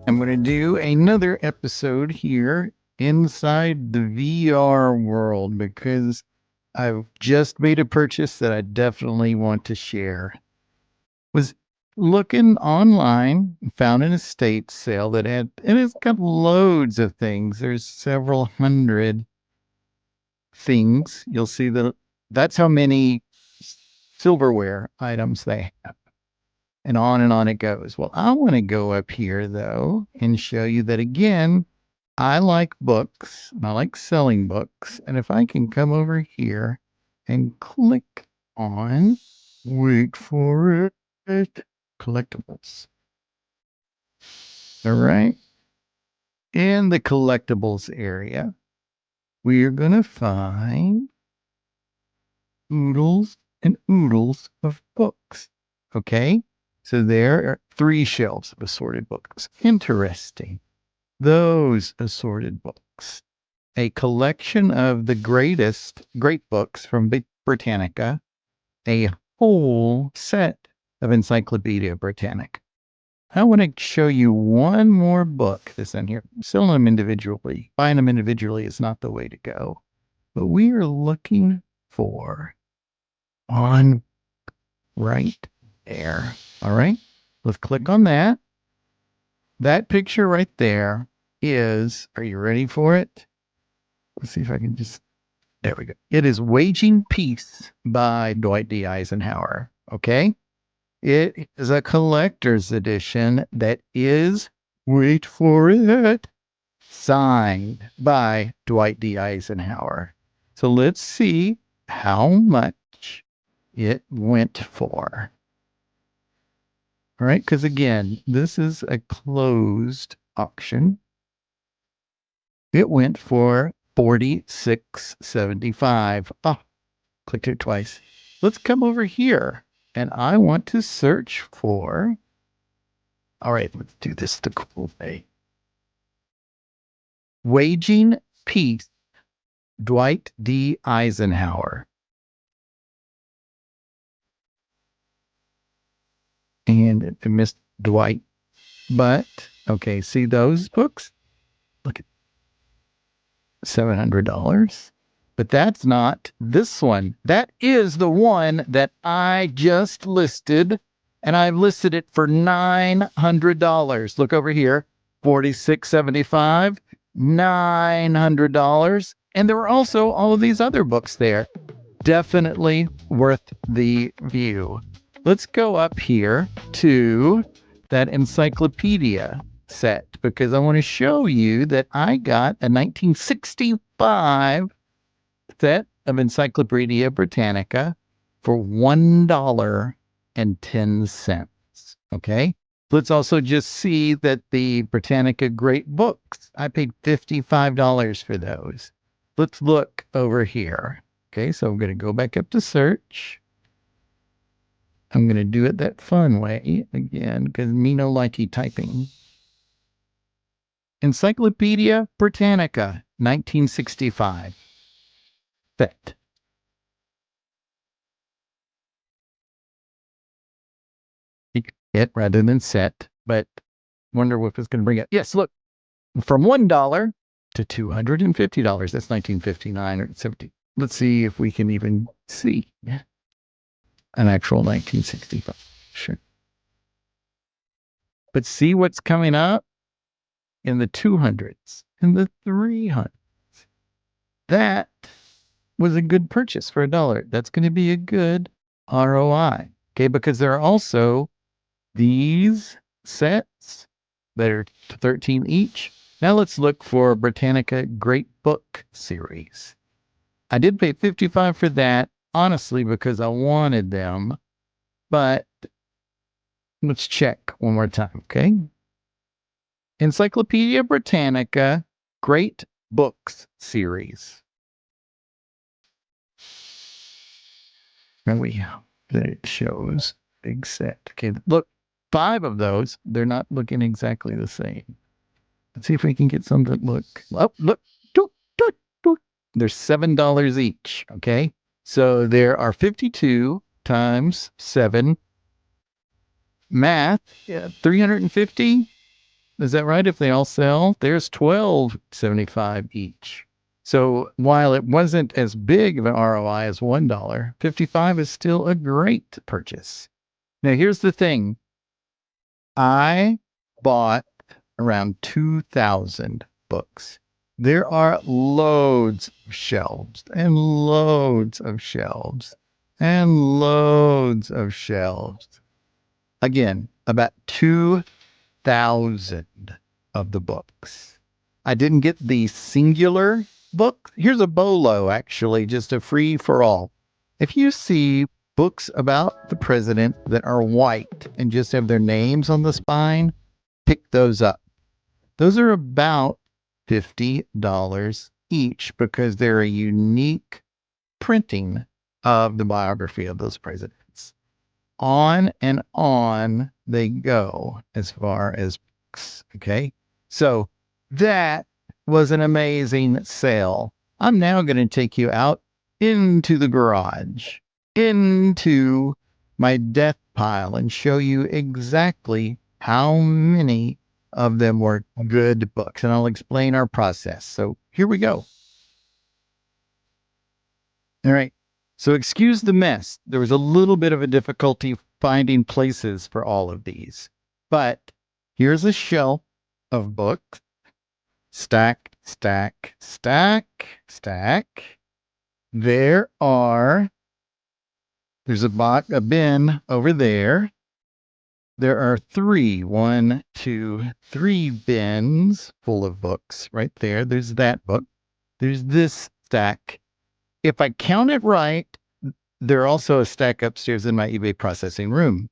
I'm going to do another episode here inside the VR world because I've just made a purchase that I definitely want to share. Was looking online, found an estate sale that had, and it's got loads of things. There's several hundred things. You'll see that's how many silverware items they have. And on it goes. Well, I want to go up here though and show you that again, I like books and I like selling books. And if I can come over here and click on, wait for it, collectibles. All right. In the collectibles area, we are going to find oodles and oodles of books. Okay. So there are 3 shelves of assorted books. Interesting. Those assorted books. A collection of the great books from Britannica, a whole set of Encyclopedia Britannica. I want to show you one more book that's in here. Selling them individually, buying them individually is not the way to go. But we are looking for one right there. All right, let's click on that. That picture right there is, are you ready for it? Let's see if I can just, there we go. It is Waging Peace by Dwight D. Eisenhower. Okay. It is a collector's edition that is, wait for it, signed by Dwight D. Eisenhower. So let's see how much it went for. All right. Because again, this is a closed auction. It went for $46.75. Oh, clicked it twice. Let's come over here and I want to search for. All right, let's do this the cool way. Waging Peace, Dwight D. Eisenhower. And it missed Dwight. But, okay, see those books? Look at $700. But that's not this one. That is the one that I just listed, and I've listed it for $900. Look over here, $46.75, $900, and there were also all of these other books there. Definitely worth the view. Let's go up here to that encyclopedia set because I want to show you that I got a 1965 set of Encyclopedia Britannica for $1.10. Okay. Let's also just see that the Britannica Great Books, I paid $55 for those. Let's look over here. Okay. So I'm going to go back up to search. I'm going to do it that fun way again because me no likey typing. Encyclopedia Britannica, 1965. Set. It rather than set, but wonder if it's going to bring it. Yes, look, from $1 to $250. That's 1959 or 70. Let's see if we can even see an actual 1965. Sure. But see what's coming up in the 200s and the 300s. That was a good purchase for $1. That's going to be a good ROI. Okay, because there are also these sets that are 13 each. Now let's look for Britannica Great Book Series. I did pay $55 for that, honestly, because I wanted them, but let's check one more time, okay? Encyclopedia Britannica Great Books Series. And it shows big set. Okay, look, 5 of those, they're not looking exactly the same. Let's see if we can get some that look. Oh, look. Doot, doot, doot. They're $7 each. Okay. So there are 52 times 7. Math, yeah, 350. Is that right? If they all sell, there's $12.75 each. So while it wasn't as big of an ROI as $1, 55 is still a great purchase. Now, here's the thing. I bought around 2,000 books. There are loads of shelves and loads of shelves and loads of shelves. Again, about 2,000 of the books. I didn't get the singular book. Here's a BOLO, actually, just a free for all. If you see books about the president that are white and just have their names on the spine, pick those up. Those are about $50 each because they're a unique printing of the biography of those presidents. On and on they go as far as books. Okay. So that was an amazing sale. I'm now going to take you out into the garage, into my death pile, and show you exactly how many of them were good books. And I'll explain our process. So here we go. All right. So excuse the mess. There was a little bit of a difficulty finding places for all of these. But here's a shelf of books. Stack, stack, stack, stack. There's a bin over there. There are one, two, three bins full of books right there. There's that book. There's this stack. If I count it right, there are also a stack upstairs in my eBay processing room.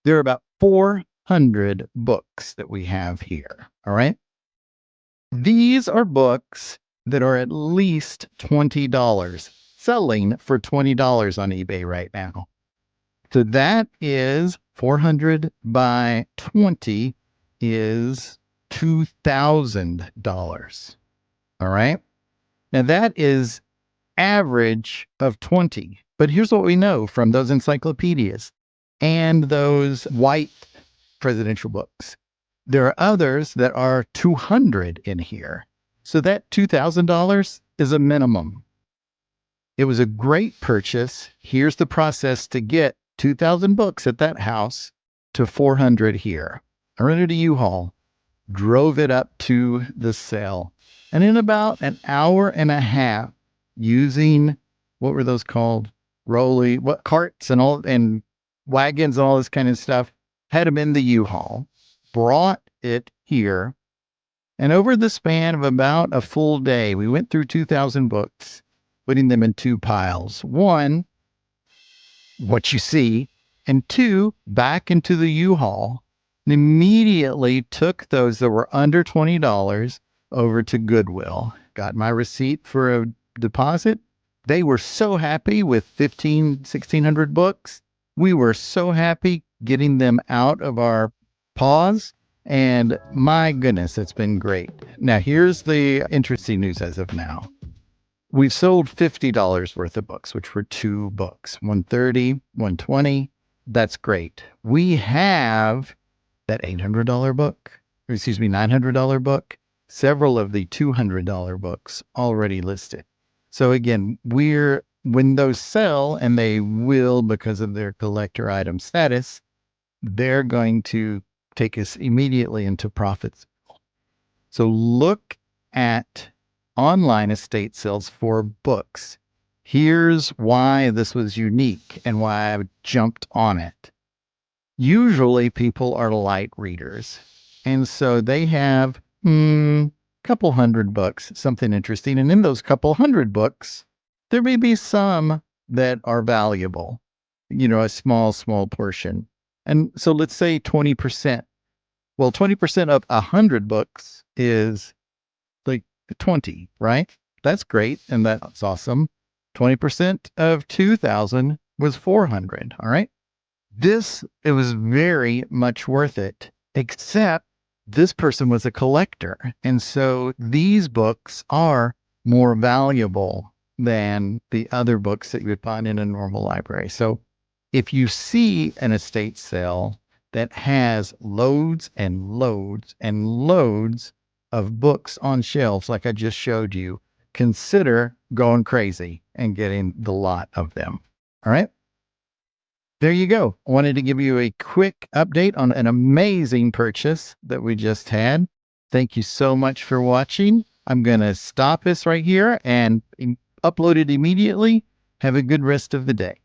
There are about 400 books that we have here. All right. These are books that are at least $20, selling for $20 on eBay right now. So that is 400 by 20 is $2,000. All right. Now that is average of 20. But here's what we know from those encyclopedias and those white presidential books. There are others that are 200 in here. So that $2,000 is a minimum. It was a great purchase. Here's the process to get 2,000 books at that house to 400 here. I rented a U-Haul, drove it up to the sale, and in about an hour and a half, using what were those called? Carts and wagons and all this kind of stuff, had them in the U-Haul, brought it here. And over the span of about a full day, we went through 2,000 books, putting them in two piles. One, what you see, and two, back into the U-Haul, and immediately took those that were under $20 over to Goodwill. Got my receipt for a deposit. They were so happy with 1,600 books. We were so happy getting them out of our paws. And my goodness, it's been great. Now, here's the interesting news as of now. We've sold $50 worth of books, which were two books, 130, 120. That's great. We have that $900 book, several of the $200 books already listed. So again, when those sell, and they will because of their collector item status, they're going to take us immediately into profits. So look at online estate sales for books. Here's why this was unique and why I jumped on it. Usually people are light readers, and so they have couple hundred books, something interesting. And in those couple hundred books, there may be some that are valuable, a small portion. And so let's say 20%. Well, 20% of 100 books is like 20, right? That's great. And that's awesome. 20% of 2,000 was 400. All right. It was very much worth it, except this person was a collector. And so these books are more valuable than the other books that you would find in a normal library. So if you see an estate sale that has loads and loads and loads of books on shelves like I just showed you, consider going crazy and getting the lot of them. All right. There you go. I wanted to give you a quick update on an amazing purchase that we just had. Thank you so much for watching. I'm going to stop this right here and upload it immediately. Have a good rest of the day.